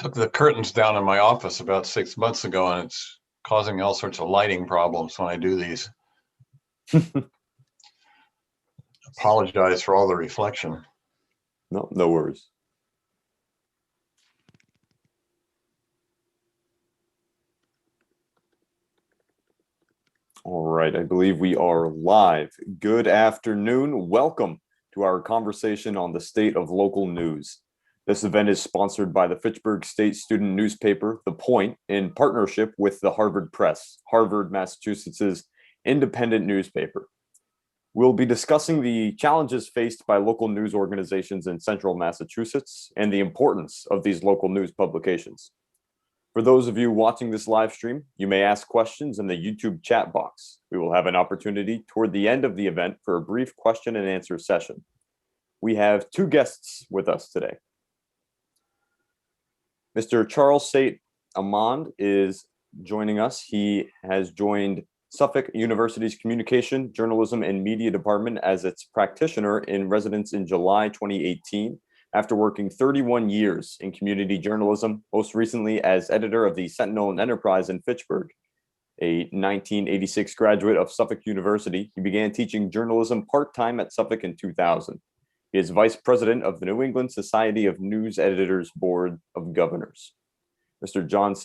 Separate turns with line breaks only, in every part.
Took the curtains down in my office about 6 months ago, and it's causing all sorts of lighting problems when I do these. Apologize for all the reflection.
No, no worries. All right, I believe we are live. Good afternoon. Welcome to our conversation on the state of local news. This event is sponsored by the Fitchburg State student newspaper, The Point, in partnership with the Harvard Press, Harvard, Massachusetts' independent newspaper. We'll be discussing the challenges faced by local news organizations in central Massachusetts and the importance of these local news publications. For those of you watching this live stream, you may ask questions in the YouTube chat box. We will have an opportunity toward the end of the event for a brief question and answer session. We have two guests with us today. Mr. Charles Saint Amand is joining us. He has joined Suffolk University's Communication, Journalism, and Media Department as its practitioner in residence in July 2018, after working 31 years in community journalism, most recently as editor of the Sentinel and Enterprise in Fitchburg. A 1986 graduate of Suffolk University, he began teaching journalism part-time at Suffolk in 2000. He is vice president of the New England Society of News Editors Board of Governors. Mr. John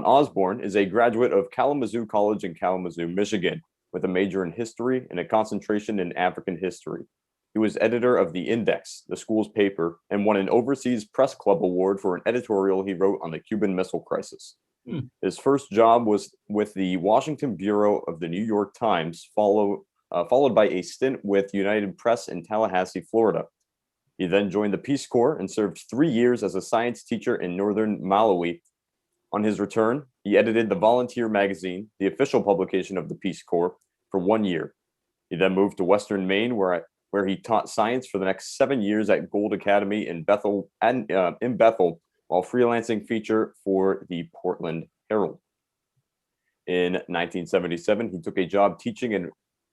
Osborne is a graduate of Kalamazoo College in Kalamazoo, Michigan, with a major in history and a concentration in African history. He was editor of The Index, the school's paper, and won an Overseas Press Club award for an editorial he wrote on the Cuban Missile Crisis. His first job was with the Washington Bureau of the New York Times, followed by a stint with United Press in Tallahassee, Florida. He then joined the Peace Corps and served 3 years as a science teacher in northern Malawi. On his return, he edited the Volunteer magazine, the official publication of the Peace Corps, for 1 year. He then moved to Western Maine, where he taught science for the next 7 years at Gould Academy in Bethel, while freelancing feature for the Portland Herald. In 1977, he took a job teaching and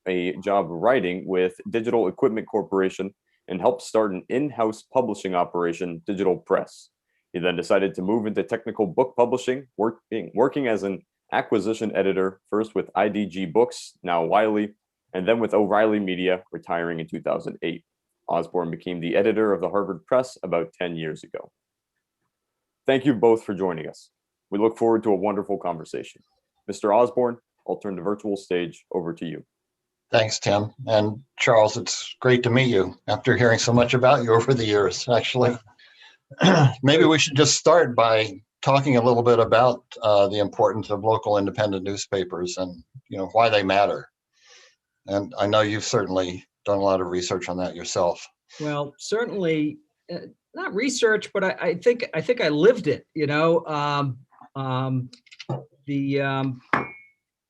a job writing with Digital Equipment Corporation and helped start an in-house publishing operation, Digital Press. He then decided to move into technical book publishing, working as an acquisition editor, first with IDG Books, now Wiley, and then with O'Reilly Media, retiring in 2008. Osborne became the editor of the Harvard Press about 10 years ago. Thank you both for joining us. We look forward to a wonderful conversation. Mr. Osborne, I'll turn the virtual stage over to you.
Thanks, Tim. And Charles, it's great to meet you after hearing so much about you over the years, actually. Maybe we should just start by talking a little bit about the importance of local independent newspapers and why they matter. And I know you've certainly done a lot of research on that yourself.
Well, certainly not research, but I think I lived it.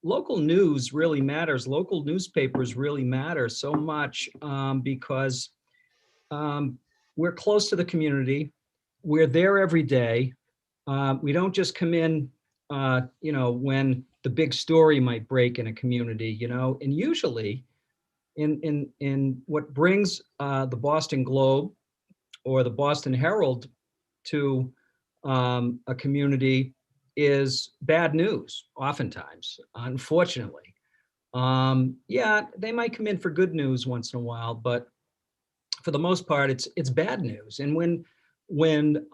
Local news really matters. Local newspapers really matter so much because we're close to the community. We're there every day. We don't just come in, when the big story might break in a community, and usually in what brings the Boston Globe or the Boston Herald to a community is bad news, oftentimes, unfortunately. They might come in for good news once in a while, but for the most part, it's bad news. And when and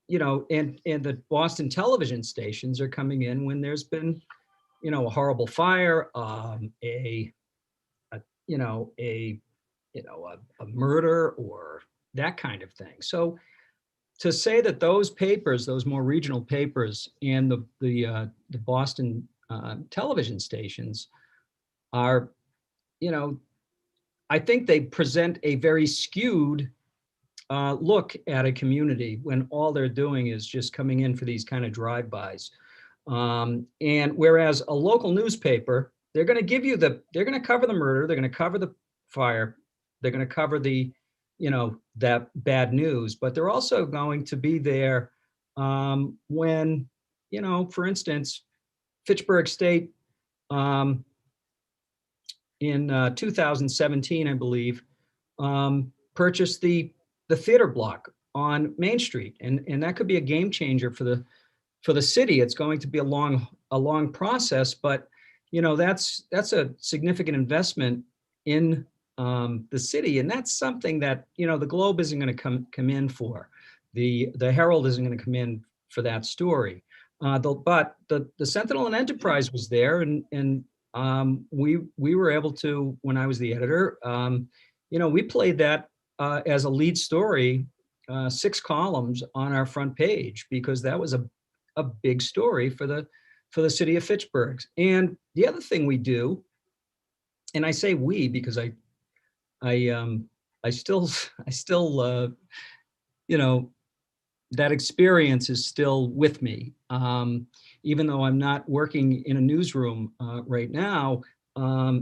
the Boston television stations are coming in when there's been, a horrible fire, a murder or that kind of thing. So to say that those papers, those more regional papers, and the Boston television stations are, I think they present a very skewed look at a community when all they're doing is just coming in for these kind of drive-bys. And whereas a local newspaper, they're going to give you they're going to cover the murder, they're going to cover the fire, they're going to cover the, that bad news, but they're also going to be there when, for instance, Fitchburg State in 2017, I believe, purchased the theater block on Main Street, and that could be a game changer for the city. It's going to be a long process, but that's a significant investment in the city, and that's something that the Globe isn't going to come in for. The Herald isn't going to come in for that story. But the Sentinel and Enterprise was there, and we were able to, when I was the editor, we played that as a lead story, 6 columns on our front page, because that was a big story for the city of Fitchburg. And the other thing we do, and I say we because I still that experience is still with me. Even though I'm not working in a newsroom right now,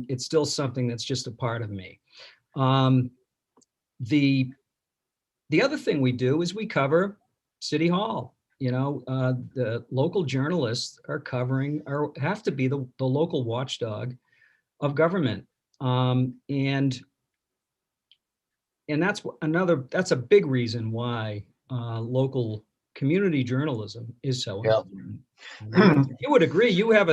it's still something that's just a part of me. The other thing we do is we cover City Hall. The local journalists are covering, or have to be the local watchdog of government. And that's a big reason why local community journalism is so important. You would agree. You have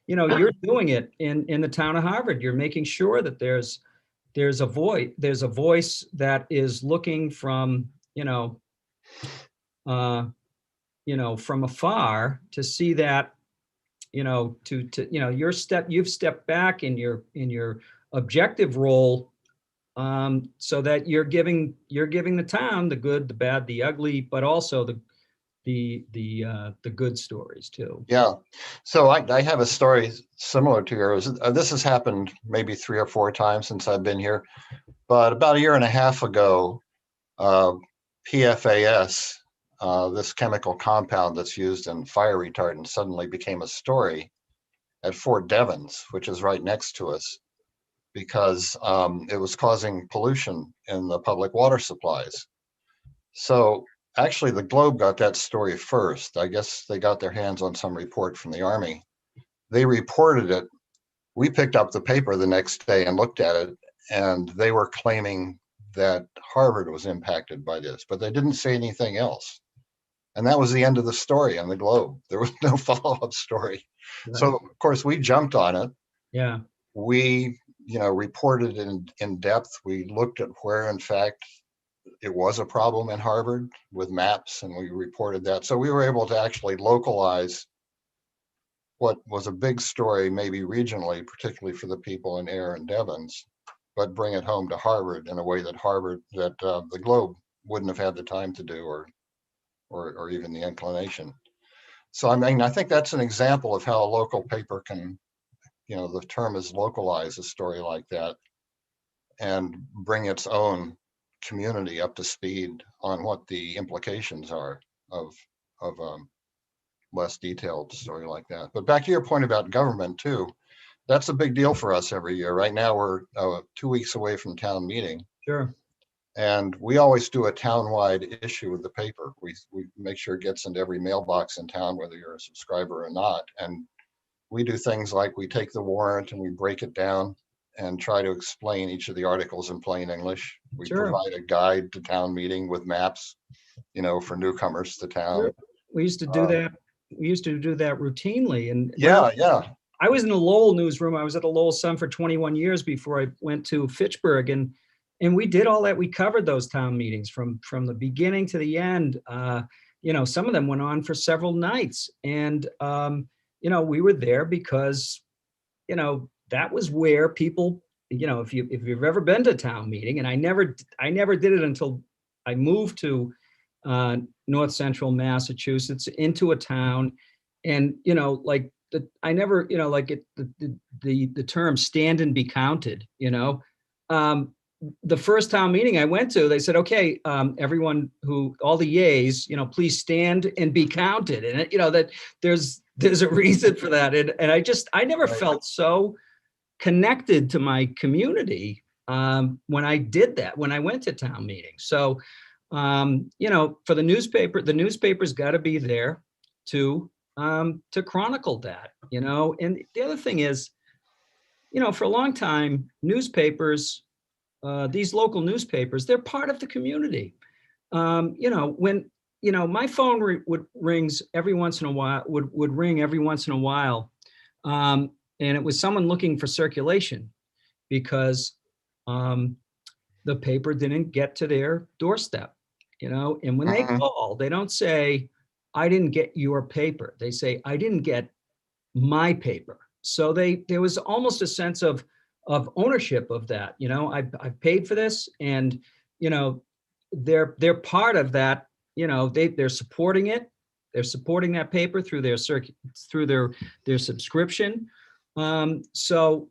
you're doing it in the town of Harvard. You're making sure that there's a voice that is looking from from afar to see that you've stepped back in your objective role, so that you're giving the town the good, the bad, the ugly, but also the good stories too.
Yeah. So I have a story similar to yours. This has happened maybe 3 or 4 times since I've been here, but about a year and a half ago, PFAS, this chemical compound that's used in fire retardant, suddenly became a story at Fort Devens, which is right next to us, because it was causing pollution in the public water supplies. So actually, the Globe got that story first. I guess they got their hands on some report from the Army. They reported it. We picked up the paper the next day and looked at it, and they were claiming that Harvard was impacted by this, but they didn't say anything else. And that was the end of the story on the Globe. There was no follow-up story. Right. So of course we jumped on it.
Yeah.
We, reported in depth. We looked at where, in fact, it was a problem in Harvard with maps, and we reported that. So we were able to actually localize what was a big story, maybe regionally, particularly for the people in Air and Devens, but bring it home to Harvard in a way that the Globe wouldn't have had the time to do, or even the inclination. So I think that's an example of how a local paper can, the term is localize a story like that and bring its own community up to speed on what the implications are of less detailed story like that. But back to your point about government too, that's a big deal for us every year. Right now we're 2 weeks away from town meeting.
Sure.
And we always do a town-wide issue of the paper. We make sure it gets into every mailbox in town, whether you're a subscriber or not. And we do things like we take the warrant and we break it down and try to explain each of the articles in plain English. We
Sure.
provide a guide to town meeting with maps, for newcomers to town.
Sure. We used to do that. We used to do that routinely. And
yeah.
I was in the Lowell newsroom. I was at the Lowell Sun for 21 years before I went to Fitchburg, and we did all that. We covered those town meetings from the beginning to the end. Some of them went on for several nights, and we were there because that was where people, if you've ever been to a town meeting, and I never did it until I moved to North Central Massachusetts into a town, and the term stand and be counted. The first town meeting I went to, they said, okay, everyone all the yays, please stand and be counted. And that there's a reason for that. And I never felt so connected to my community when I did that, when I went to town meetings. So, for the newspaper's got to be there to chronicle that, and the other thing is, for a long time, newspapers, these local newspapers, they're part of the community. when, my phone would rings every once in a while, would ring every once in a while. And it was someone looking for circulation because the paper didn't get to their doorstep, and when they
Mhm.
call, they don't say, I didn't get your paper. They say, I didn't get my paper. So there was almost a sense of ownership of that. I've paid for this, and they're part of that. They're supporting it. They're supporting that paper through their subscription. So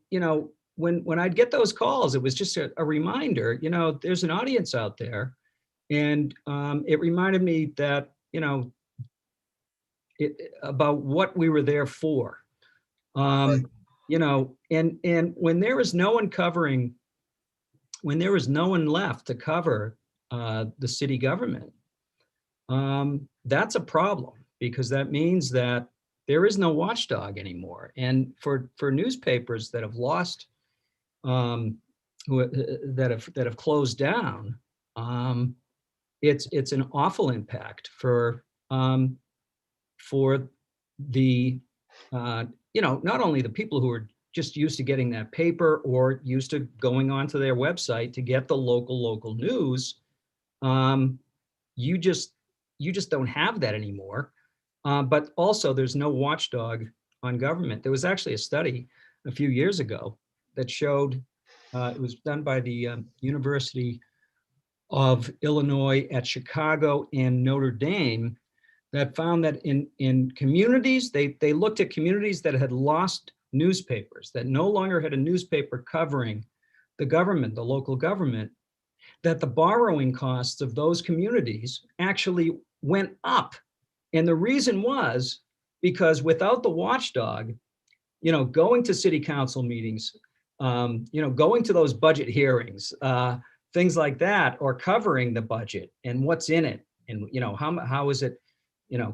when I'd get those calls, it was just a reminder. There's an audience out there, and it reminded me that about what we were there for.
Right.
And when there is no one covering, when there is no one left to cover the city government, that's a problem, because that means that there is no watchdog anymore. And for newspapers that have lost, that have closed down, it's an awful impact for the not only the people who are just used to getting that paper or used to going onto their website to get the local news. You just don't have that anymore. But also, there's no watchdog on government. There was actually a study a few years ago that showed, it was done by the University of Illinois at Chicago and Notre Dame, that found that in communities, they looked at communities that had lost newspapers, that no longer had a newspaper covering the government, the local government, that the borrowing costs of those communities actually went up. And the reason was because without the watchdog, going to city council meetings, going to those budget hearings, things like that, or covering the budget and what's in it, and how is it,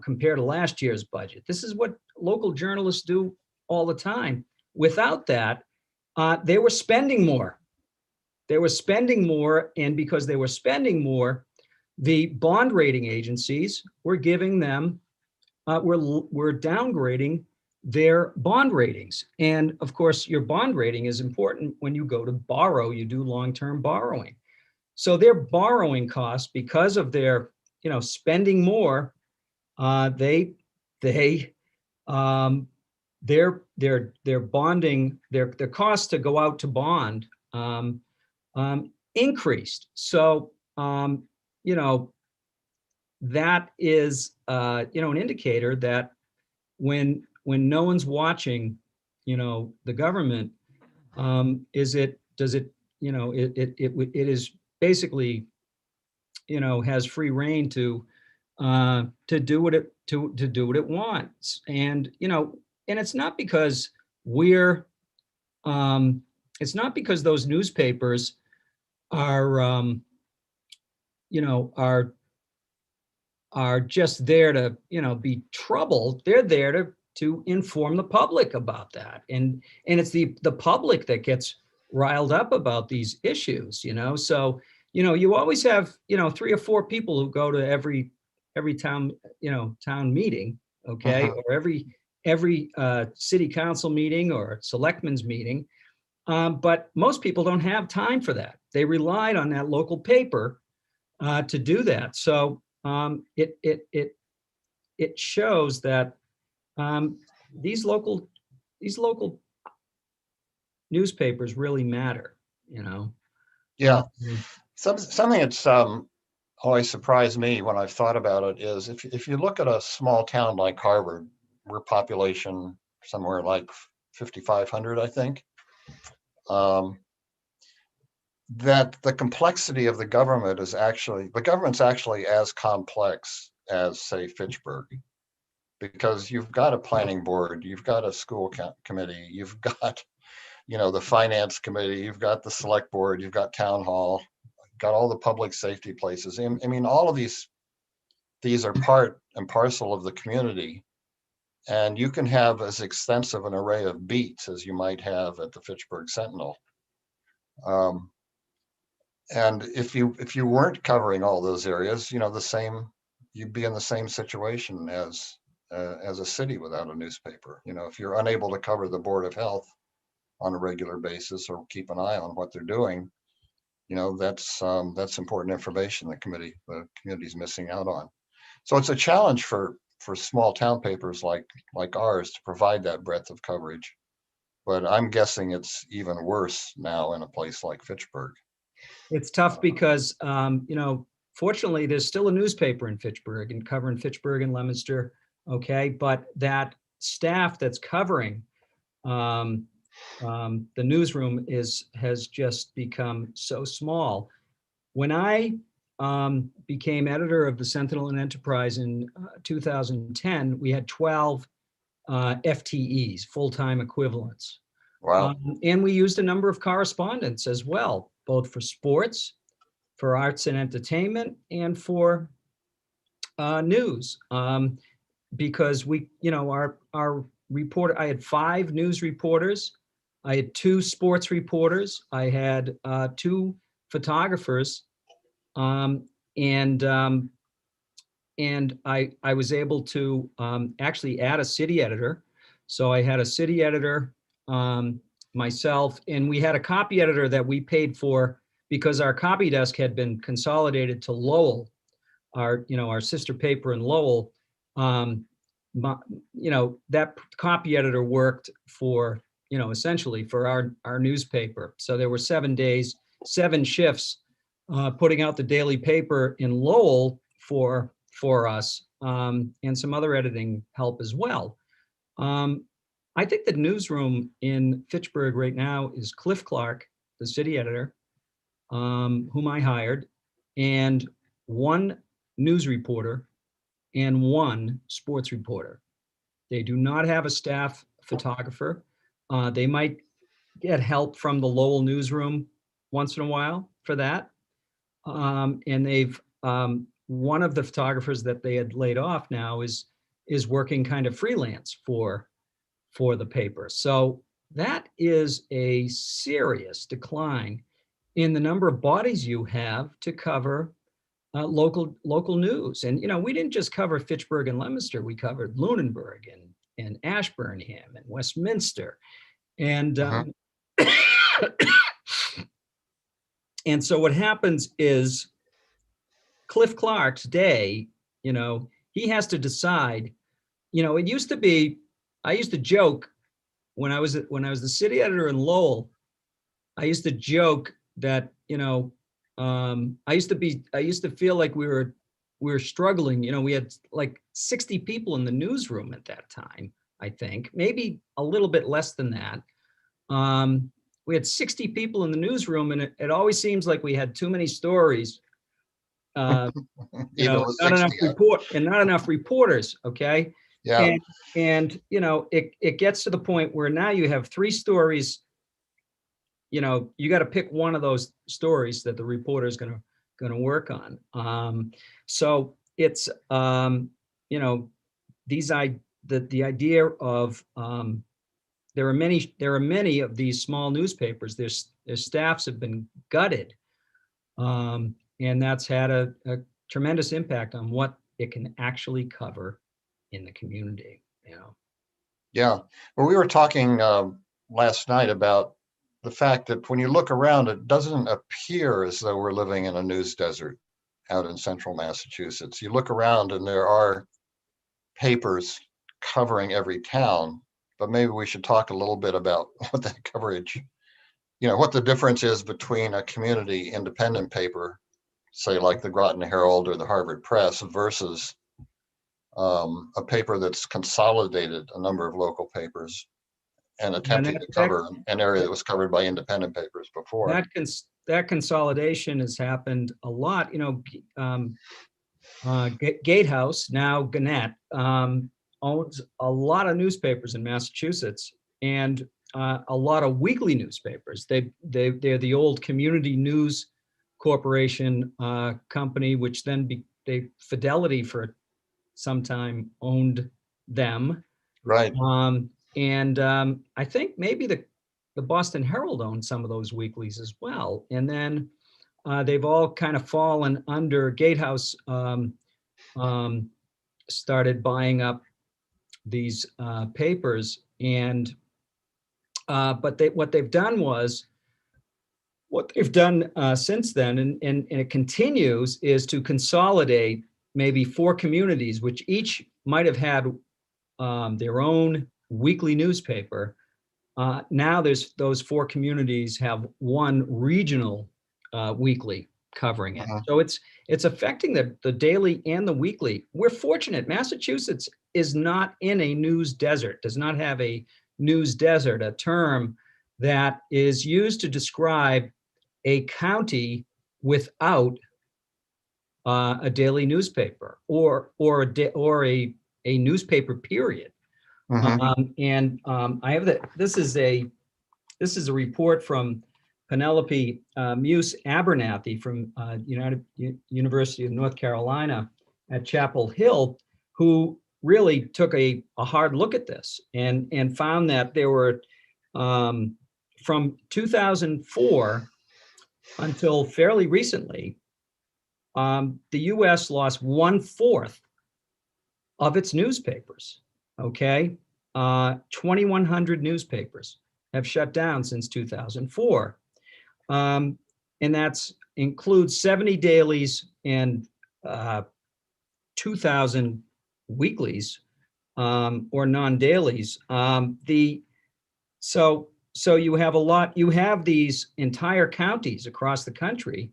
compared to last year's budget. This is what local journalists do all the time. Without that, they were spending more. They were spending more, and because they were spending more, the bond rating agencies were giving them, were downgrading their bond ratings. And of course, your bond rating is important when you go to borrow, you do long-term borrowing. So their borrowing costs, because of their, spending more, they their bonding, their costs to go out to bond increased. So that is an indicator that when no one's watching, the government, does it it is basically, has free reign to do what it wants. And and it's not because we're it's not because those newspapers are are just there to be trouble. They're there to inform the public about that, and it's the public that gets riled up about these issues. So you always have 3 or 4 people who go to every town town meeting, okay,
Mhm.
or every city council meeting or selectmen's meeting. But most people don't have time for that. They relied on that local paper to do that. So it shows that these local newspapers really matter.
Yeah.
Um,
Something that's always surprised me when I've thought about it is if you look at a small town like Harvard, we're population somewhere like 5,500, I think. That the complexity of the government's actually as complex as, say, Fitchburg, because you've got a planning board, you've got a school committee, you've got, the finance committee, you've got the select board, you've got town hall, got all the public safety places. I mean, all of these are part and parcel of the community. And you can have as extensive an array of beats as you might have at the Fitchburg Sentinel. And if you weren't covering all those areas, you'd be in the same situation as a city without a newspaper. If you're unable to cover the Board of Health on a regular basis or keep an eye on what they're doing, that's important information the community's missing out on. So it's a challenge for small town papers like ours to provide that breadth of coverage. But I'm guessing it's even worse now in a place like Fitchburg.
It's tough because, fortunately, there's still a newspaper in Fitchburg and covering Fitchburg and Leominster. Okay. But that staff that's covering the newsroom has just become so small. When I became editor of the Sentinel and Enterprise in 2010, we had 12 FTEs, full-time equivalents.
Wow.
And we used a number of correspondents as well, both for sports, for arts and entertainment, and for news. Because our reporter, I had 5 news reporters, I had 2 sports reporters, I had 2 photographers, and I was able to actually add a city editor. So I had a city editor, myself, and we had a copy editor that we paid for because our copy desk had been consolidated to Lowell, our sister paper in Lowell. That copy editor worked for, essentially for our newspaper. So there were 7 days, 7 shifts, putting out the daily paper in Lowell for us, and some other editing help as well. I think the newsroom in Fitchburg right now is Cliff Clark, the city editor, whom I hired, and 1 news reporter and 1 sports reporter. They do not have a staff photographer. They might get help from the Lowell newsroom once in a while for that. And they've one of the photographers that they had laid off now is working kind of freelance for the paper. So that is a serious decline in the number of bodies you have to cover local news. And we didn't just cover Fitchburg and Leominster. We covered Lunenburg and Ashburnham and Westminster, and and so what happens is Cliff Clark's day, he has to decide. It used to be, I used to joke when I was the city editor in Lowell, I used to joke that, I used to feel like we were struggling. We had like 60 people in the newsroom at that time, I think, maybe a little bit less than that. We had 60 people in the newsroom, and it always seems like we had too many stories. Not enough reporters. Okay.
Yeah.
And it gets to the point where now you have 3 stories. You got to pick one of those stories that the reporter is going to work on. So it's the idea of there are many of these small newspapers. Their staffs have been gutted, and that's had a tremendous impact on what it can actually cover in the community.
Yeah. Well, we were talking last night about the fact that when you look around, it doesn't appear as though we're living in a news desert out in central Massachusetts. You look around and there are papers covering every town, but maybe we should talk a little bit about what that coverage, what the difference is between a community independent paper, say like the Groton Herald or the Harvard Press, versus a paper that's consolidated a number of local papers and attempting to cover an area that was covered by independent papers before.
That consolidation has happened a lot. Gatehouse, now Gannett, owns a lot of newspapers in Massachusetts, and a lot of weekly newspapers. They're the old Community News Corporation company, which then Fidelity for some time owned them.
Right.
And I think maybe the Boston Herald owned some of those weeklies as well. And then they've all kind of fallen under Gatehouse. Started buying up these papers, and but what they've done since then, and it continues, is to consolidate maybe 4 communities, which each might have had their own weekly newspaper. Now there's those 4 communities have one regional weekly covering it.
Mhm.
So it's affecting the daily and the weekly. We're fortunate. Massachusetts is not in a news desert, does not have a news desert, a term that is used to describe a county without a daily newspaper or a newspaper period.
Mhm.
I have this is a report from Penelope Muse Abernathy from University of North Carolina at Chapel Hill, who really took a hard look at this and found that there were from 2004 until fairly recently, the U.S. lost 1/4 of its newspapers. Okay, 2,100 newspapers have shut down since 2004, and that's includes 70 dailies and 2,000 weeklies or non-dailies. So you have a lot. You have these entire counties across the country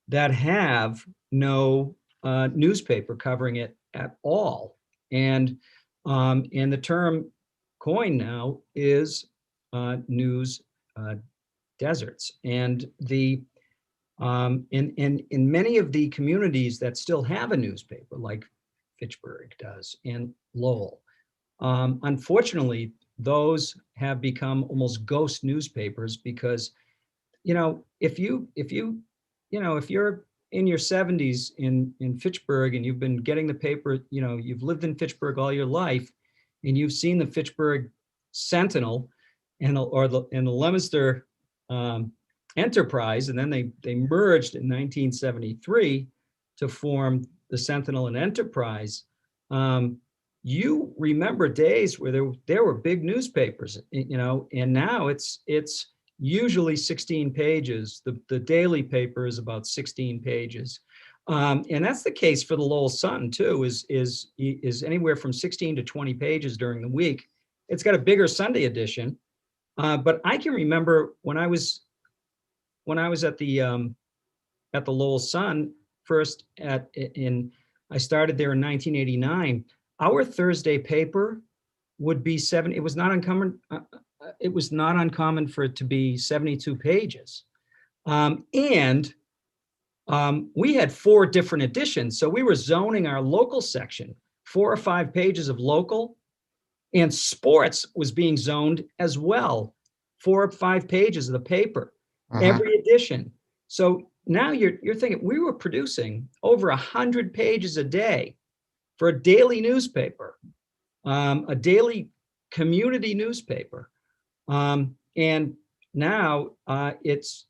that have no newspaper covering it at all. And the term coined now is news deserts. And in many of the communities that still have a newspaper, like Fitchburg does and Lowell, unfortunately, those have become almost ghost newspapers because, if you're in your 70s in Fitchburg and you've been getting the paper, you've lived in Fitchburg all your life, and you've seen the Fitchburg Sentinel and the Leominster Enterprise, and then they merged in 1973 to form the Sentinel and Enterprise. You remember days where there were big newspapers, and now it's usually 16 pages. The daily paper is about 16 pages. And that's the case for the Lowell Sun too, is anywhere from 16 to 20 pages during the week. It's got a bigger Sunday edition. But I can remember when I was at the Lowell Sun first I started there in 1989. Our Thursday paper would be it was not uncommon. It was not uncommon for it to be 72 pages. And we had 4 different editions. So we were zoning our local section, 4 or 5 pages of local, and sports was being zoned as well, 4 or 5 pages of the paper, every edition. So now you're thinking we were producing over 100 pages a day for a daily newspaper, a daily community newspaper. And now it's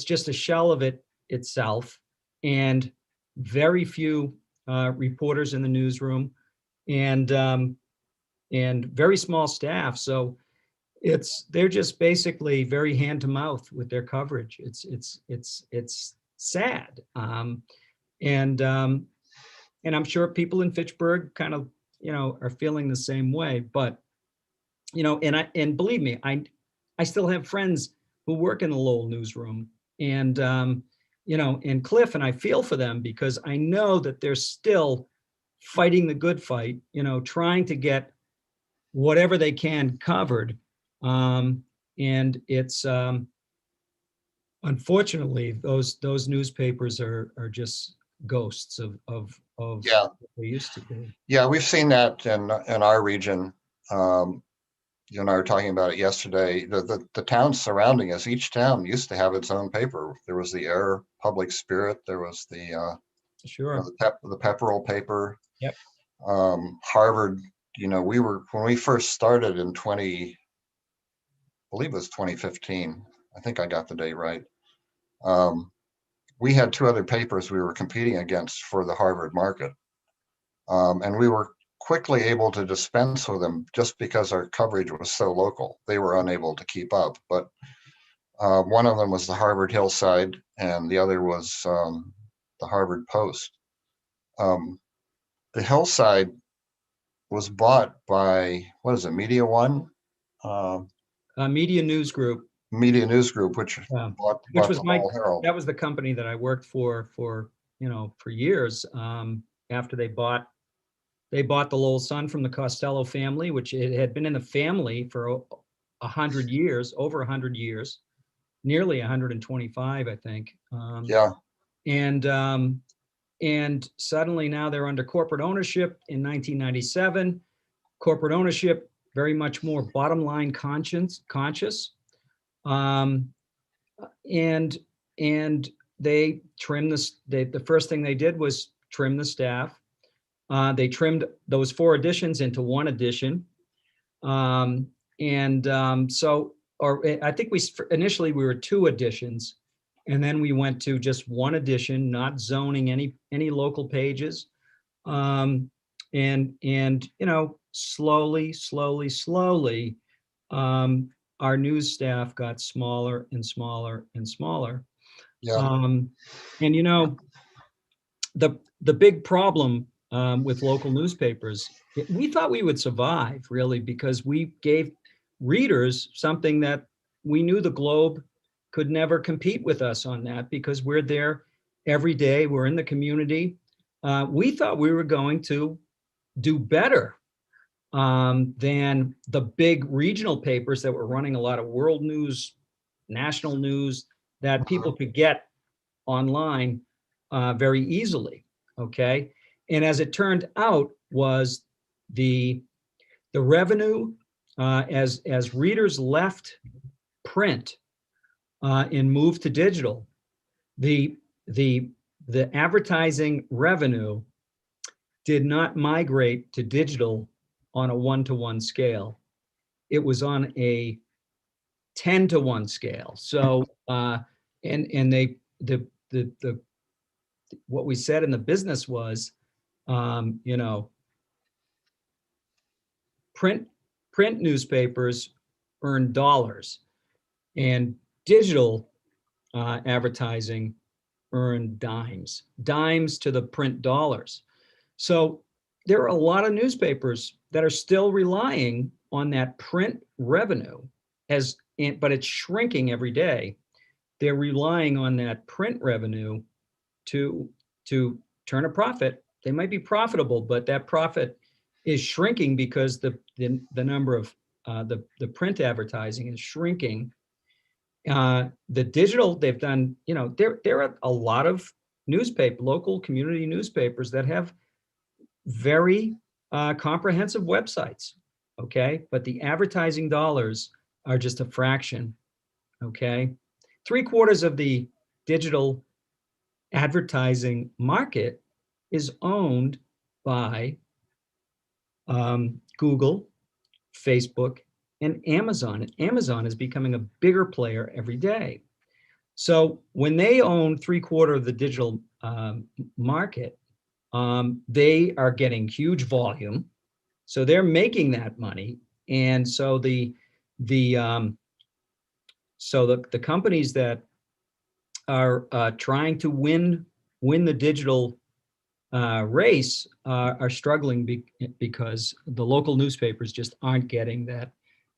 just a shell of itself, and very few reporters in the newsroom, and very small staff. So they're just basically very hand to mouth with their coverage. It's sad, and I'm sure people in Fitchburg kind of are feeling the same way. But and believe me, I still have friends who work in the Lowell newsroom, and and Cliff, and I feel for them because I know that they're still fighting the good fight, trying to get whatever they can covered. And it's unfortunately those newspapers are just ghosts of
Yeah.
what they used to be.
Yeah, we've seen that in our region. You and I were talking about it yesterday. The towns surrounding us, each town used to have its own paper. There was the Air Public Spirit. There was the
Sure.
the Pepperell paper.
Yep.
Harvard. When we first started I believe it was 2015. I think I got the date right. We had two other papers we were competing against for the Harvard market. And we were quickly able to dispense with them just because our coverage was so local. They were unable to keep up, but one of them was the Harvard Hillside and the other was the Harvard Post. The Hillside was bought by, what is it, Media One?
Media News Group,
Media News Group, which bought
was
the
my,
Hall Herald.
that was the company that I worked for years. After they bought the Lowell Sun from the Costello family, which it had been in the family for 100 years, over 100 years, nearly 125, I think.
Yeah,
And suddenly now they're under corporate ownership in 1997. Corporate ownership, very much more bottom line conscious. And they trimmed this. The first thing they did was trim the staff. They trimmed those 4 editions into 1 edition. I think initially we were 2 editions, and then we went to just 1 edition, not zoning any local pages. Slowly, our news staff got smaller and smaller and smaller.
yeah,
The big problem with local newspapers, we thought we would survive, really, because we gave readers something that we knew the Globe could never compete with us on, that because we're there every day, we're in the community. We thought we were going to do better than the big regional papers that were running a lot of world news, national news that people could get online very easily. Okay. And as it turned out, was the revenue as readers left print and moved to digital, the advertising revenue did not migrate to digital on a 1-to-1 scale. It was on a 10-to-1 scale. So what we said in the business was, print newspapers earn dollars, and digital advertising earn dimes to the print dollars. So there are a lot of newspapers that are still relying on that print revenue but it's shrinking every day. They're relying on that print revenue to turn a profit. They might be profitable, but that profit is shrinking because the number of the print advertising is shrinking. The digital, they've done, there are a lot of local community newspapers that have very comprehensive websites, okay? But the advertising dollars are just a fraction, okay? 3/4 of the digital advertising market is owned by Google, Facebook, and Amazon. And Amazon is becoming a bigger player every day. So when they own 3/4 of the digital market, they are getting huge volume. So they're making that money. And so the companies that are trying to win the digital race are struggling because the local newspapers just aren't getting that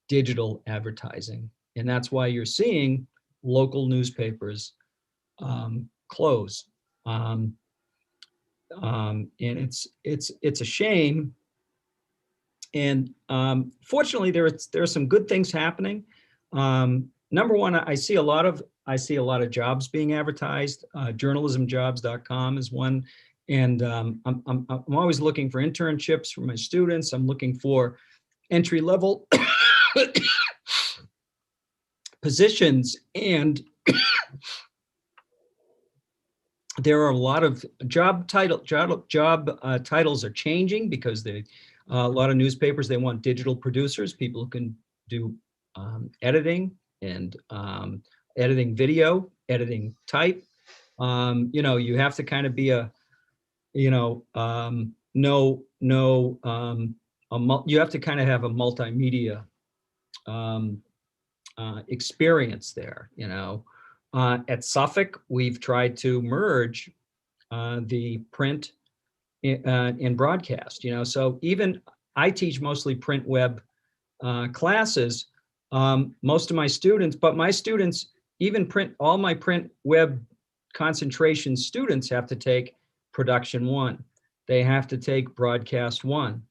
digital advertising. And that's why you're seeing local newspapers close. And it's a shame. And fortunately, there are some good things happening. Number one, I see a lot of jobs being advertised. Journalismjobs.com is one, and I'm always looking for internships for my students. I'm looking for entry level positions, and there are a lot of job titles are changing because a lot of newspapers, they want digital producers, people who can do editing and editing video, editing type. You have to kind of be you have to kind of have a multimedia experience there. At Suffolk, we've tried to merge the print and broadcast. So even I teach mostly print web classes. Most of my students, even all my print web concentration students have to take production 1. They have to take broadcast 1,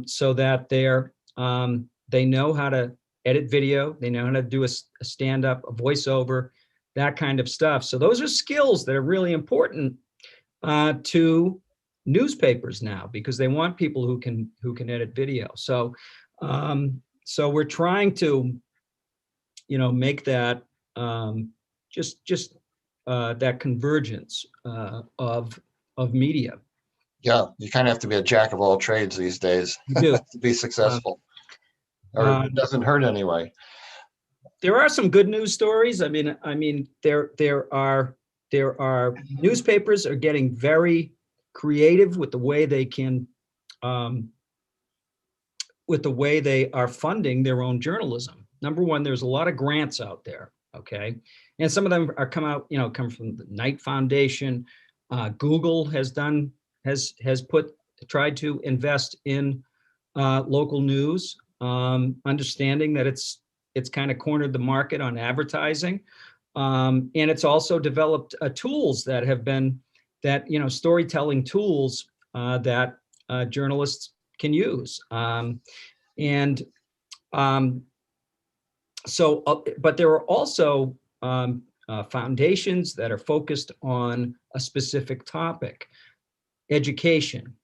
so that they know how to edit video, they know how to do a stand-up, a voiceover, that kind of stuff. So those are skills that are really important to newspapers now, because they want people who can edit video. So we're trying to make that just that convergence of media.
Yeah, you kind of have to be a jack of all trades these days
You do.
to be successful. Or it doesn't hurt anyway.
There are some good news stories. I mean, there are newspapers are getting very creative with the way they can, with the way they are funding their own journalism. Number one, there's a lot of grants out there, okay, and some of them are come from the Knight Foundation. Google has tried to invest in local news, understanding that it's kind of cornered the market on advertising, and it's also developed tools that have been storytelling tools that journalists can use, but there are also foundations that are focused on a specific topic: education,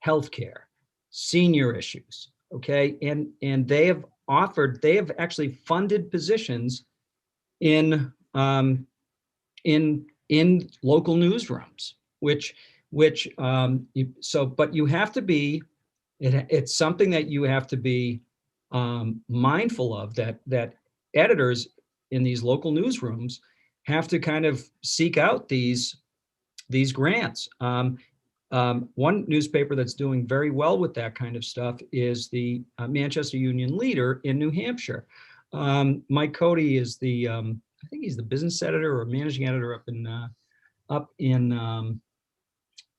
healthcare, senior issues. Okay, and they have actually funded positions in local newsrooms, but you have to be, it's something that you have to be mindful of, that editors in these local newsrooms have to kind of seek out these grants. One newspaper that's doing very well with that kind of stuff is the Manchester Union Leader in New Hampshire. Mike Cody is I think he's the business editor or managing editor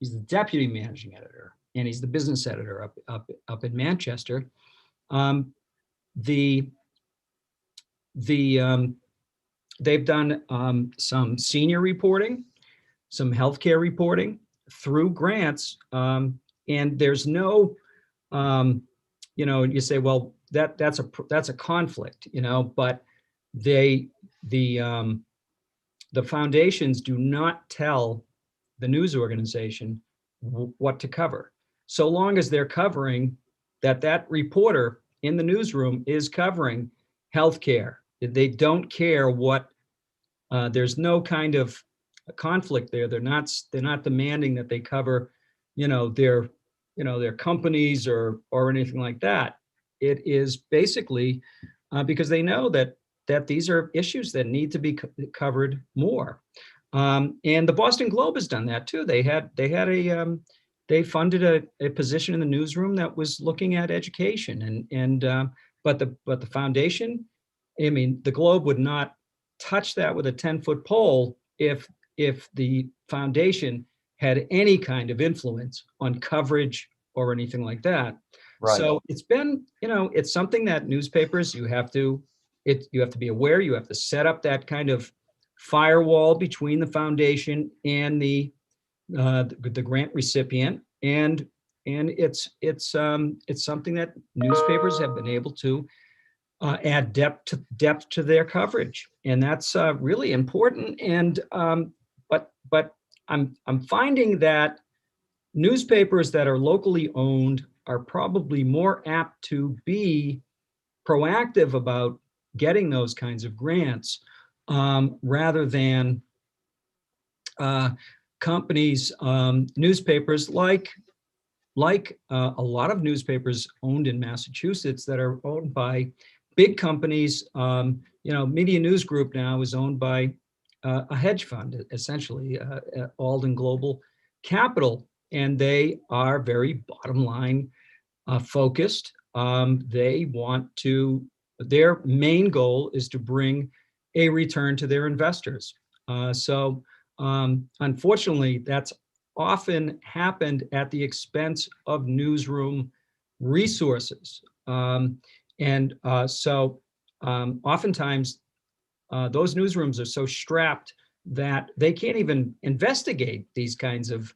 he's the deputy managing editor, and he's the business editor up in Manchester. They've done some senior reporting, some healthcare reporting through grants, and there's no, you say, well, that's a conflict, but the foundations do not tell the news organization what to cover, so long as they're covering that reporter in the newsroom is covering healthcare. They don't care what. There's no kind of a conflict there. They're not demanding that they cover, their companies or anything like that. It is basically because they know that these are issues that need to be covered more. And the Boston Globe has done that too. They funded a position in the newsroom that was looking at education, but the foundation, the Globe would not touch that with a 10-foot pole if the foundation had any kind of influence on coverage or anything like that. Right. So it's been, it's something that newspapers, you have to be aware. You have to set up that kind of firewall between the foundation and the grant recipient, and it's something that newspapers have been able to add depth to their coverage, and that's really important. And but I'm finding that newspapers that are locally owned are probably more apt to be proactive about getting those kinds of grants, rather than companies, newspapers like a lot of newspapers owned in Massachusetts that are owned by big companies, Media News Group now is owned by a hedge fund, essentially, Alden Global Capital, and they are very bottom line focused. Their main goal is to bring a return to their investors. Unfortunately, that's often happened at the expense of newsroom resources. Oftentimes, those newsrooms are so strapped that they can't even investigate these kinds of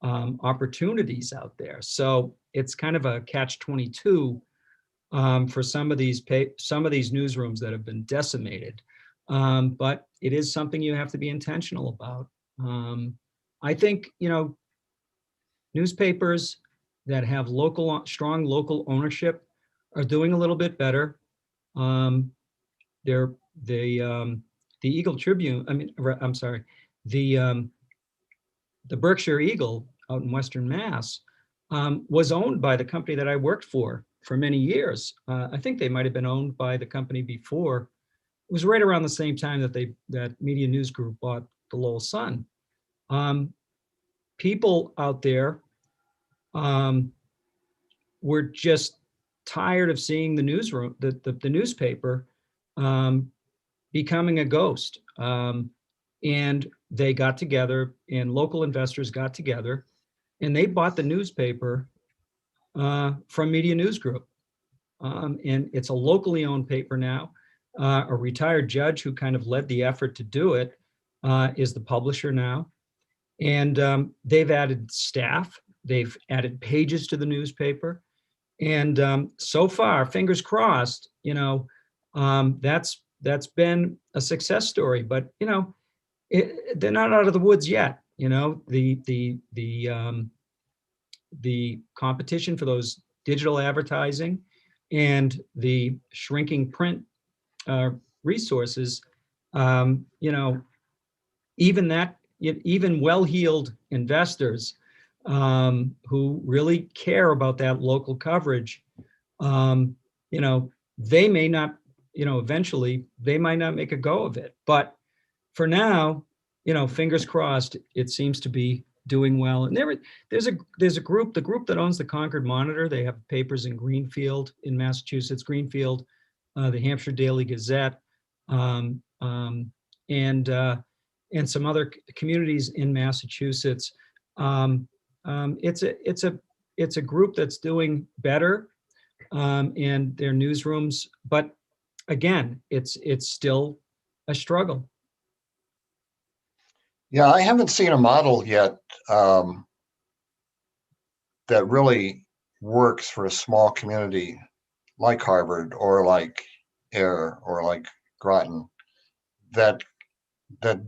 opportunities out there. So it's kind of a catch-22 for some of these newsrooms that have been decimated. But it is something you have to be intentional about. I think, newspapers that have strong local ownership are doing a little bit better. The Eagle Tribune, the Berkshire Eagle out in Western Mass was owned by the company that I worked for many years. I think they might have been owned by the company before. It was right around the same time that Media News Group bought the Lowell Sun. People out there were just tired of seeing the newsroom, the newspaper becoming a ghost. And they got together, and local investors got together, and they bought the newspaper from Media News Group. And it's a locally owned paper now. A retired judge who kind of led the effort to do it is the publisher now. And they've added staff, they've added pages to the newspaper. And so far, fingers crossed, that's been a success story. But they're not out of the woods yet. The competition for those digital advertising and the shrinking print resources, even well-heeled investors who really care about that local coverage, they may not, eventually they might not make a go of it. But for now, fingers crossed, it seems to be doing well. And there's a group, the group that owns the Concord Monitor. They have papers in Greenfield in Massachusetts, Greenfield, the Hampshire Daily Gazette, and some other communities in Massachusetts. It's a group that's doing better in their newsrooms, but again, it's still a struggle.
Yeah, I haven't seen a model yet that really works for a small community like Harvard or like Air or like Groton that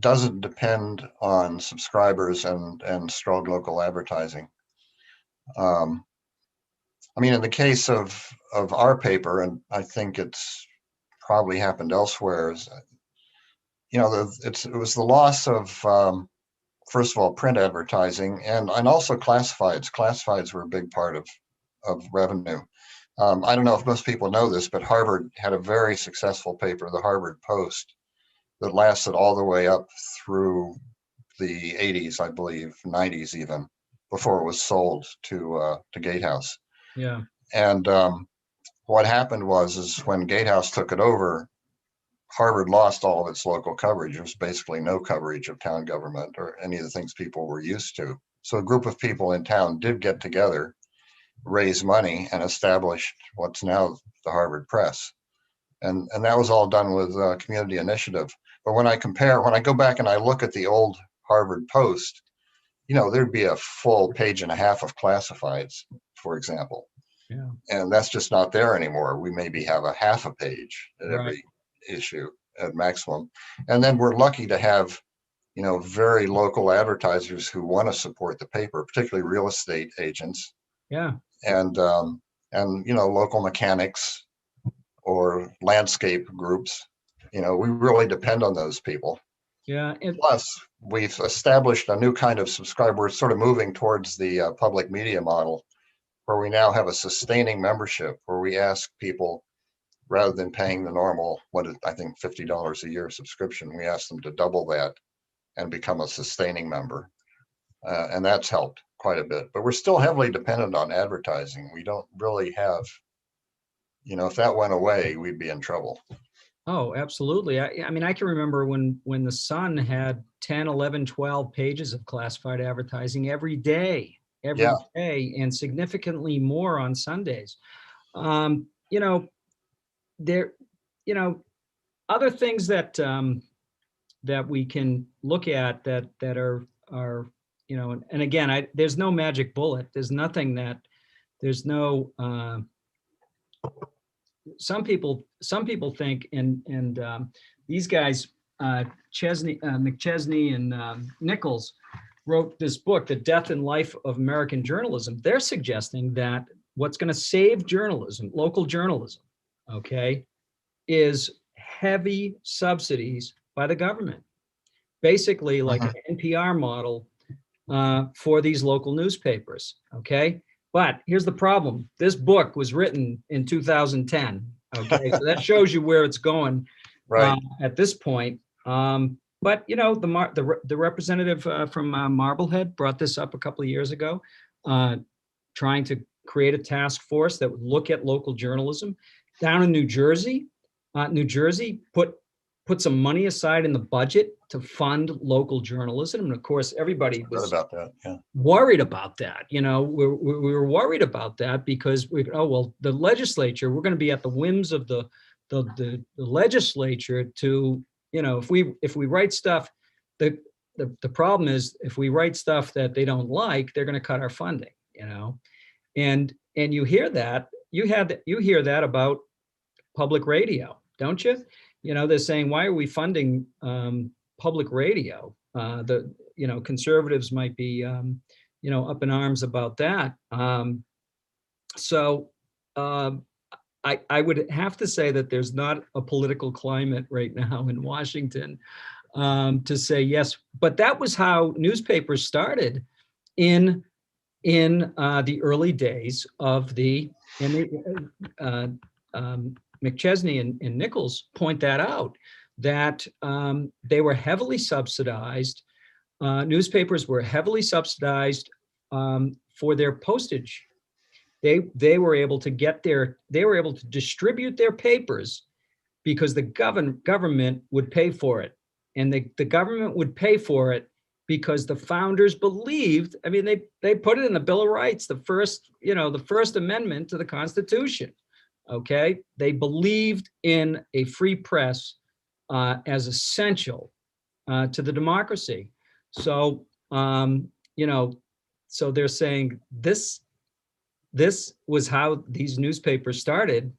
doesn't depend on subscribers and strong local advertising. In the case of our paper, and I think it's probably happened elsewhere, it was the loss of, first of all, print advertising and also classifieds. Classifieds were a big part of revenue. I don't know if most people know this, but Harvard had a very successful paper, the Harvard Post, that lasted all the way up through the 80s, I believe, 90s even, before it was sold to Gatehouse.
Yeah.
And what happened is when Gatehouse took it over, Harvard lost all of its local coverage. There was basically no coverage of town government or any of the things people were used to. So a group of people in town did get together, raise money, and established what's now the Harvard Press. And that was all done with community initiative. But when I go back and I look at the old Harvard Post, there'd be a full page and a half of classifieds, for example.
Yeah.
And that's just not there anymore. We maybe have a half a page at every issue at maximum. And then we're lucky to have, very local advertisers who want to support the paper, particularly real estate agents.
Yeah.
And local mechanics or landscape groups. We really depend on those people.
Yeah.
Plus, we've established a new kind of subscriber. We're sort of moving towards the public media model, where we now have a sustaining membership, where we ask people rather than paying the normal, I think $50 a year subscription, we asked them to double that and become a sustaining member. And that's helped quite a bit, but we're still heavily dependent on advertising. We don't really have, if that went away, we'd be in trouble.
Oh, absolutely. I mean, I can remember when the Sun had 10, 11, 12 pages of classified advertising every day,
Yeah.
and significantly more on Sundays. There, other things that that we can look at that are and again, there's no magic bullet. There's nothing there's no. Some people think, and these guys, McChesney and Nichols, wrote this book, The Death and Life of American Journalism. They're suggesting that what's going to save journalism, local journalism, okay, is heavy subsidies by the government, basically like an NPR model for these local newspapers, okay? But here's the problem. This book was written in 2010, okay? So that shows you where it's going
Right.
At this point. But, the representative from Marblehead brought this up a couple of years ago, trying to create a task force that would look at local journalism. Down in New Jersey, put some money aside in the budget to fund local journalism. And of course, everybody was
about that. Yeah.
worried about that. We were worried about that because the legislature, we're going to be at the whims of the legislature to, if we write stuff, the problem is if we write stuff that they don't like, they're going to cut our funding, and you hear that, you hear that about public radio, don't you? They're saying, why are we funding public radio? Conservatives might be, up in arms about that. I would have to say that there's not a political climate right now in Washington to say yes, but that was how newspapers started in the early days of McChesney and Nichols point that out, that they were heavily subsidized. Newspapers were heavily subsidized for their postage. They were able to distribute their papers because the government would pay for it, and the government would pay for it because the founders believed. I mean, they put it in the Bill of Rights, the First Amendment to the Constitution. Okay, they believed in a free press as essential to the democracy. So so they're saying this was how these newspapers started,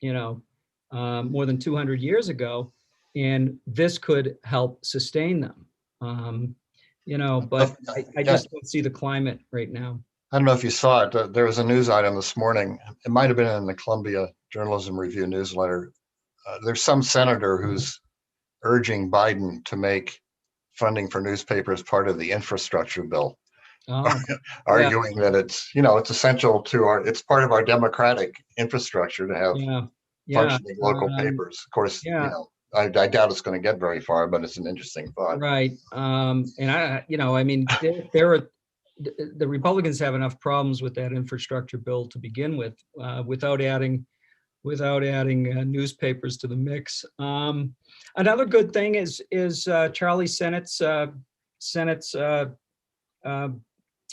more than 200 years ago, and this could help sustain them. But I just don't see the climate right now.
I don't know if you saw it. There was a news item this morning. It might have been in the Columbia Journalism Review newsletter. There's some senator who's urging Biden to make funding for newspapers part of the infrastructure bill, arguing that it's essential to it's part of our democratic infrastructure to have functioning local papers. Of course, I doubt it's going to get very far, but it's an interesting thought.
Right. The Republicans have enough problems with that infrastructure bill to begin with, without adding newspapers to the mix. Another good thing is Charlie Sennett's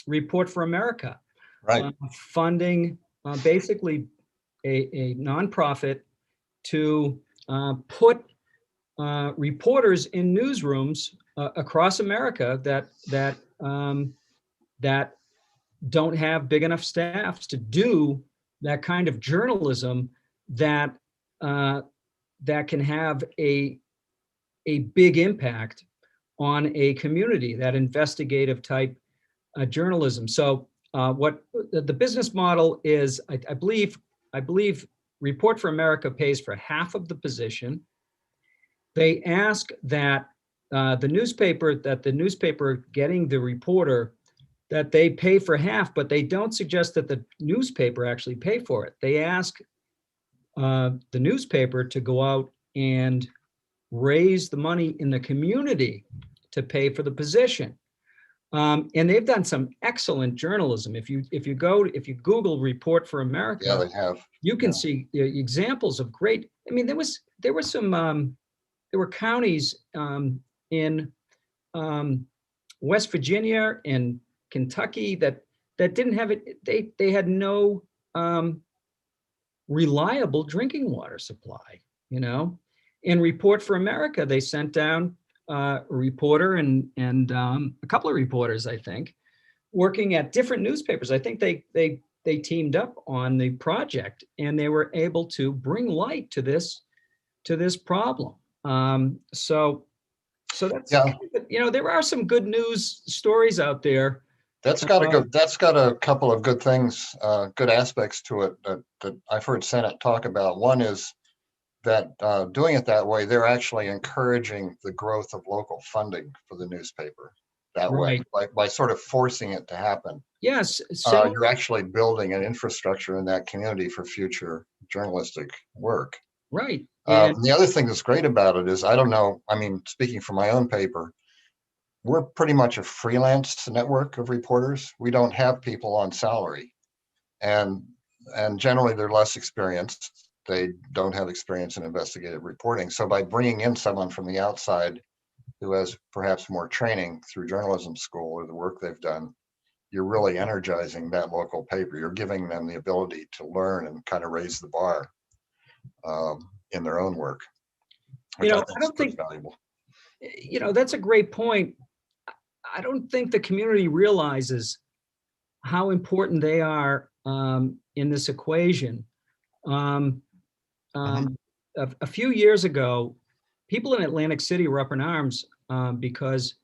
Report for America,
right?
Funding basically a nonprofit to put reporters in newsrooms across America that don't have big enough staffs to do that kind of journalism that can have a big impact on a community, that investigative type journalism. So what the business model is, I believe Report for America pays for half of the position. They ask that the newspaper getting the reporter, that they pay for half, but they don't suggest that the newspaper actually pay for it. They ask the newspaper to go out and raise the money in the community to pay for the position. And they've done some excellent journalism. If you Google Report for
Yeah,
America,
they have.
you can
Yeah.
see examples of great. I mean, there were counties in West Virginia and Kentucky that didn't have it. They had no reliable drinking water supply. In Report for America, they sent down a reporter and a couple of reporters, I think, working at different newspapers. I think they teamed up on the project, and they were able to bring light to this problem. So that's,
Yeah.
there are some good news stories out there.
That's got a couple of good things, good aspects to it that I've heard Senate talk about. One is that doing it that way, they're actually encouraging the growth of local funding for the newspaper that way, by sort of forcing it to happen.
Yes.
You're actually building an infrastructure in that community for future journalistic work.
Right.
And the other thing that's great about it is, I don't know, I mean, speaking for my own paper, we're pretty much a freelance network of reporters. We don't have people on salary, and generally they're less experienced. They don't have experience in investigative reporting. So by bringing in someone from the outside who has perhaps more training through journalism school or the work they've done, you're really energizing that local paper. You're giving them the ability to learn and kind of raise the bar in their own work, which I don't think valuable.
That's a great point. I don't think the community realizes how important they are in this equation. A few years ago, people in Atlantic City were up in arms because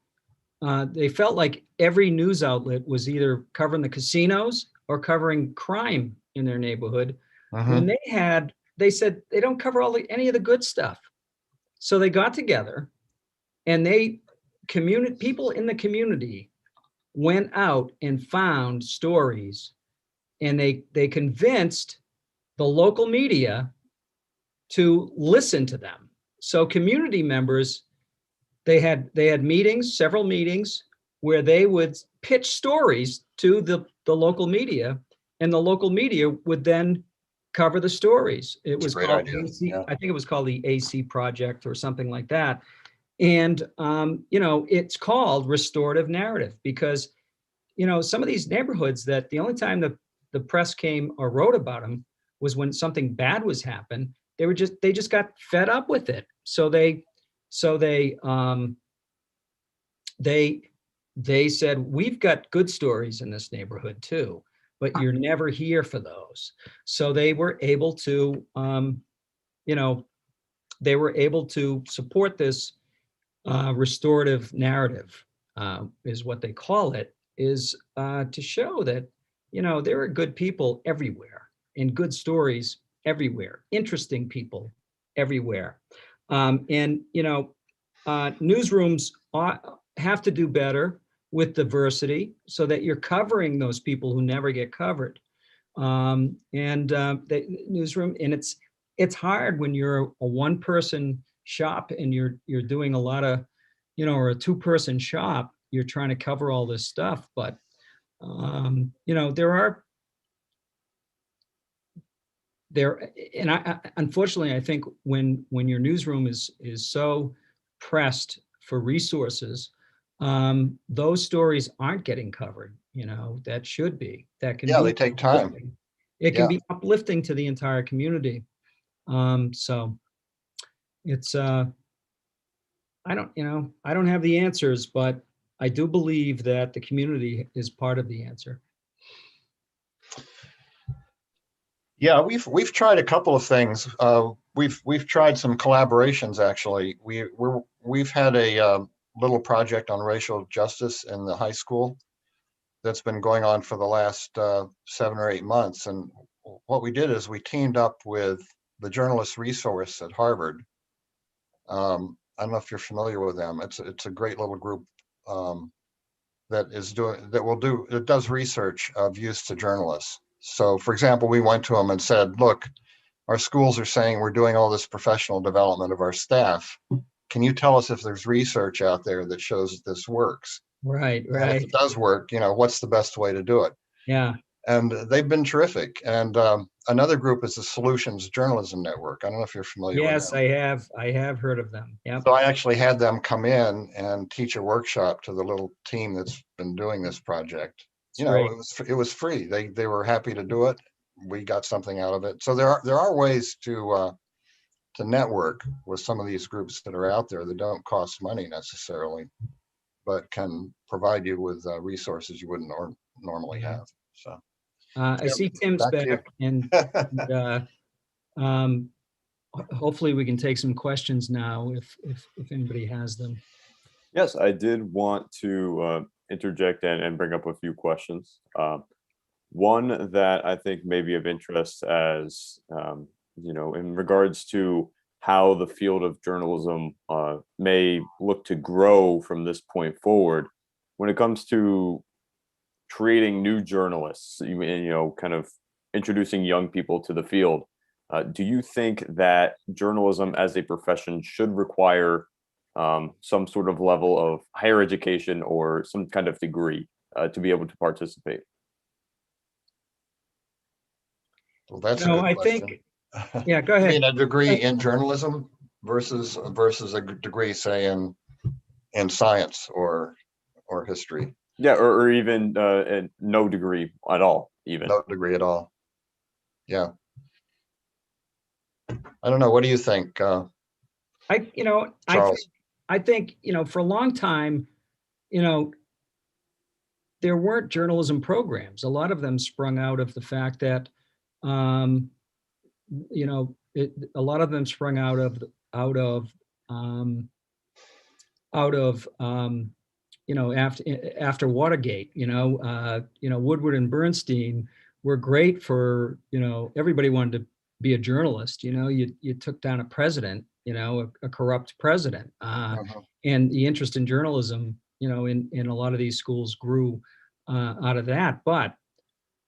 they felt like every news outlet was either covering the casinos or covering crime in their neighborhood. When they said they don't cover any of the good stuff. So they got together, and people in the community went out and found stories, and they convinced the local media to listen to them. So community members, they had meetings, several meetings, where they would pitch stories to the local media, and the local media would then cover the stories. It was called AC, I think it was called the AC Project or something like that. And it's called restorative narrative because some of these neighborhoods that the only time the press came or wrote about them was when something bad was happening. They just got fed up with it. So they said, we've got good stories in this neighborhood too, but you're never here for those. So they were able to support this restorative narrative, is what they call it, is to show that there are good people everywhere and good stories everywhere, interesting people everywhere. Newsrooms have to do better with diversity so that you're covering those people who never get covered. The newsroom, and it's hard when you're a one-person shop and you're doing a lot of, or a two-person shop, you're trying to cover all this stuff. But unfortunately, I think when your newsroom is so pressed for resources, those stories aren't getting covered. That should be. That can be.
They take time.
It can be uplifting to the entire community. So it's I don't have the answers, but I do believe that the community is part of the answer.
Yeah, we've tried a couple of things. We've tried some collaborations actually. We've had a little project on racial justice in the high school that's been going on for the last 7 or 8 months. And what we did is we teamed up with the Journalist Resource at Harvard. I don't know if you're familiar with them. It's a great little group that does research of use to journalists. So, for example, we went to them and said, look, our schools are saying we're doing all this professional development of our staff. Can you tell us if there's research out there that shows that this works?
Right,
And if
right.
it does work, what's the best way to do it?
Yeah.
And they've been terrific. And another group is the Solutions Journalism Network. I don't know if you're familiar with
Yes,
them.
I have heard of them. Yep.
So I actually had them come in and teach a workshop to the little team that's been doing this project.
It's great.
It was free. They were happy to do it. We got something out of it. So there are ways to network with some of these groups that are out there that don't cost money necessarily, but can provide you with resources you wouldn't normally have. So
I see Tim's
back to you.
back, and um, hopefully we can take some questions now if anybody has them.
Yes, I did want to interject and bring up a few questions. One that I think may be of interest as, in regards to how the field of journalism may look to grow from this point forward when it comes to creating new journalists, kind of introducing young people to the field. Do you think that journalism as a profession should require some sort of level of higher education or some kind of degree to be able to participate?
Well, that's
No,
a good
I
question.
think, yeah, go
I
ahead.
mean, a degree in journalism versus a degree, say, in science or history.
Yeah, or even no degree at all, even.
No degree at all. Yeah. I don't know. What do you think, Charles?
I think, for a long time, there weren't journalism programs. A lot of them sprung out of the fact that, a lot of them sprung out of after Watergate. Woodward and Bernstein were great for, everybody wanted to be a journalist. You took down a president, a corrupt president, and the interest in journalism, in a lot of these schools grew out of that. But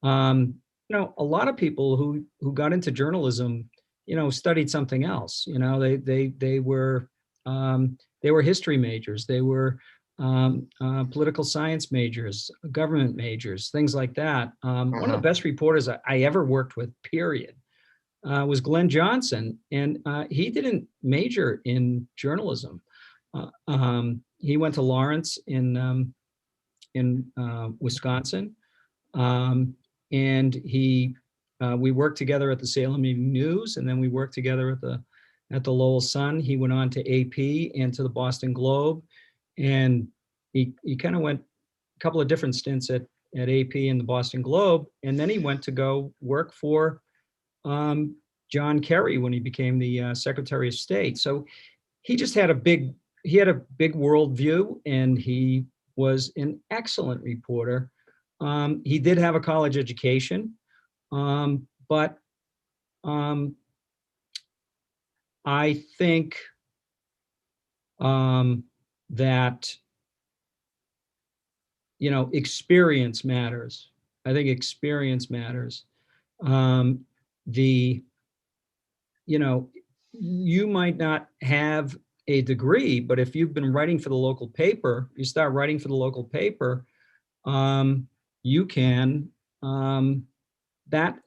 a lot of people who got into journalism, studied something else. They were history majors. They were political science majors, government majors, things like that. One of the best reporters I ever worked with, period, was Glenn Johnson, and he didn't major in journalism. He went to Lawrence in Wisconsin, and we worked together at the Salem Evening News, and then we worked together at the Lowell Sun. He went on to AP and to the Boston Globe, and he kind of went a couple of different stints at AP and the Boston Globe, and then he went to go work for John Kerry when he became the Secretary of State. So he just had a big world view, and he was an excellent reporter. He did have a college education, but I think that experience matters. I think experience matters. You might not have a degree, but if you've been writing for the local paper, you start writing for the local paper, you can that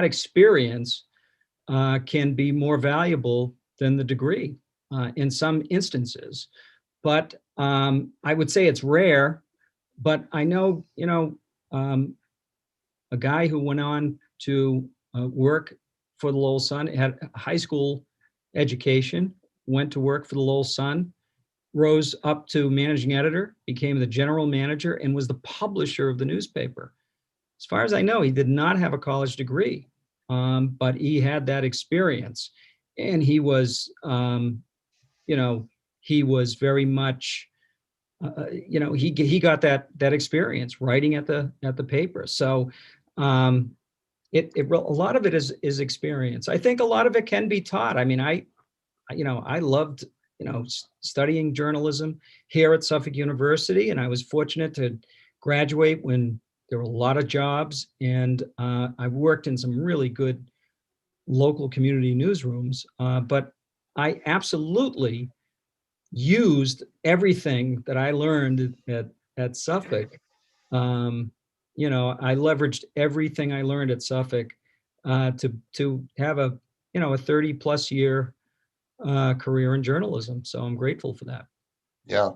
experience can be more valuable than the degree in some instances. But I would say it's rare. But I know, a guy who went on to work for the Lowell Sun, had a high school education, went to work for the Lowell Sun, rose up to managing editor, became the general manager, and was the publisher of the newspaper. As far as I know, he did not have a college degree, but he had that experience, and he was, he was very much, he got that experience writing at the paper. So a lot of it is experience. I think a lot of it can be taught. I mean, I loved, studying journalism here at Suffolk University, and I was fortunate to graduate when there were a lot of jobs, and I worked in some really good local community newsrooms, but I absolutely used everything that I learned at Suffolk. I leveraged everything I learned at Suffolk to have a 30 plus year career in journalism. So I'm grateful for that.
Yeah.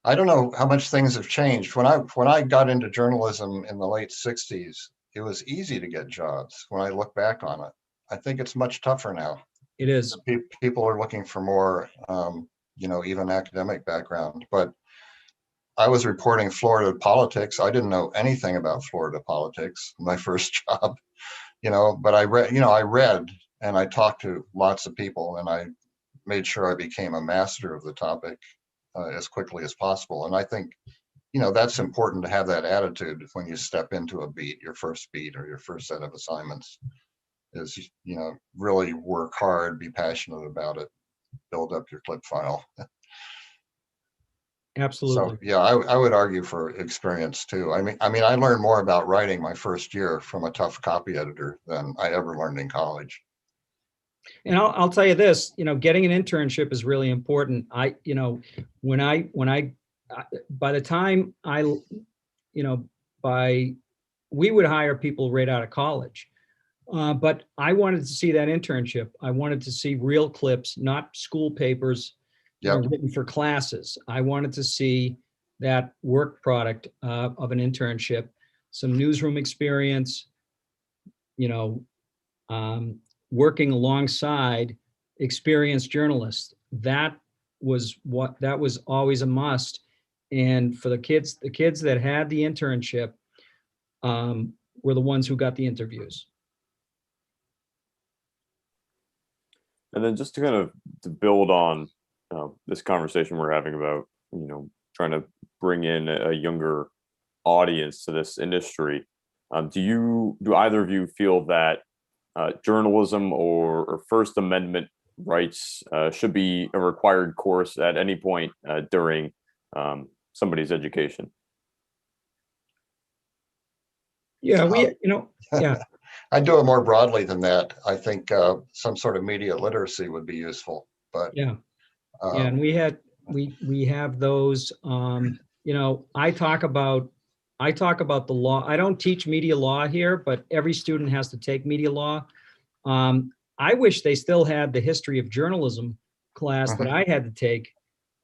I don't know how much things have changed. When I got into journalism in the late 60s, it was easy to get jobs when I look back on it. I think it's much tougher now.
It is.
People are looking for more, even academic background. But I was reporting Florida politics. I didn't know anything about Florida politics, my first job, but I read and I talked to lots of people and I made sure I became a master of the topic as quickly as possible. And I think, that's important to have that attitude when you step into a beat, your first beat or your first set of assignments is, really work hard, be passionate about it, build up your clip file.
Absolutely.
So yeah, I would argue for experience too. I mean, I learned more about writing my first year from a tough copy editor than I ever learned in college.
And I'll tell you this, getting an internship is really important. By the time we would hire people right out of college. But I wanted to see that internship. I wanted to see real clips, not school papers written for classes. I wanted to see that work product of an internship, some newsroom experience, working alongside experienced journalists. That was always a must. And for the kids that had the internship were the ones who got the interviews.
And then just to kind of to build on this conversation we're having about, trying to bring in a younger audience to this industry, do either of you feel that journalism or First Amendment rights should be a required course at any point during somebody's education?
Yeah, yeah.
I'd do it more broadly than that. I think some sort of media literacy would be useful, but
yeah, and we have those. I talk about the law. I don't teach media law here, but every student has to take media law. I wish they still had the history of journalism class that I had to take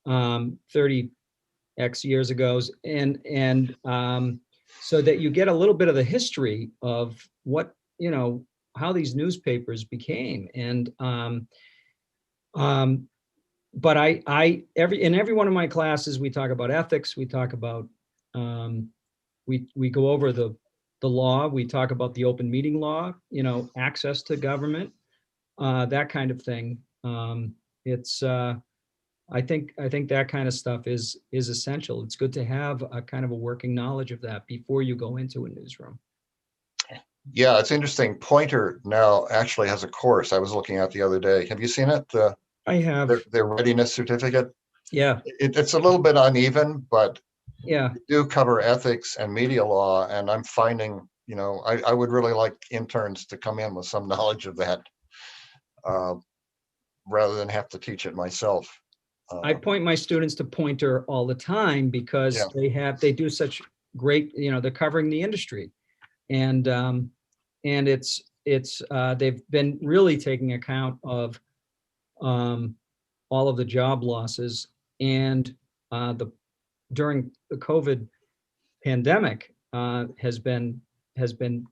30x years ago, and so that you get a little bit of the history of what how these newspapers became. And but in every one of my classes we talk about ethics, we talk about we go over the law, we talk about the open meeting law, access to government, that kind of thing. It's I think that kind of stuff is essential. It's good to have a kind of a working knowledge of that before you go into a newsroom.
Yeah, it's interesting. Poynter now actually has a course I was looking at the other day. Have you seen it?
I have.
Their readiness certificate.
Yeah.
It's a little bit uneven, but
yeah,
they do cover ethics and media law. And I'm finding, I would really like interns to come in with some knowledge of that rather than have to teach it myself.
I point my students to Poynter all the time because they do such great, they're covering the industry. And it's they've been really taking account of all of the job losses, and during the COVID pandemic has been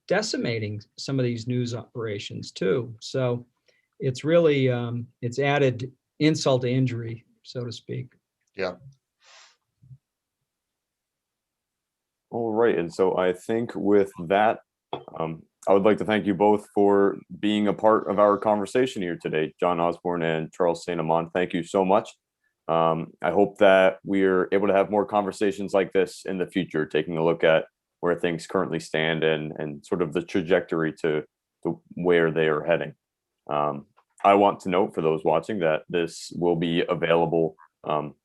decimating some of these news operations too. So it's really it's added insult to injury, so to speak.
Yeah.
All right. And so I think with that, I would like to thank you both for being a part of our conversation here today. John Osborne and Charles St. Amand, thank you so much. I hope that we're able to have more conversations like this in the future, taking a look at where things currently stand and sort of the trajectory to where they are heading. I want to note for those watching that this will be available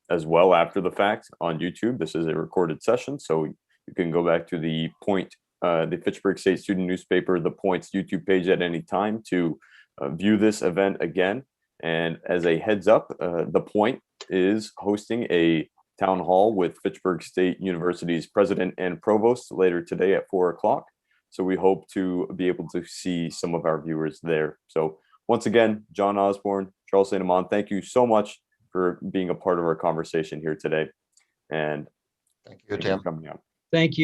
as well after the fact on YouTube. This is a recorded session, so you can go back to the Point the Fitchburg State student newspaper, The Point's YouTube page at any time to view this event again. And as a heads up, The Point is hosting a town hall with Fitchburg State University's president and provost later today at 4 o'clock. So we hope to be able to see some of our viewers there. So once again, John Osborne, Charles St. Amand, thank you so much for being a part of our conversation here today. And
Thank you,
thank you
Tim.
for coming out.
Thank you.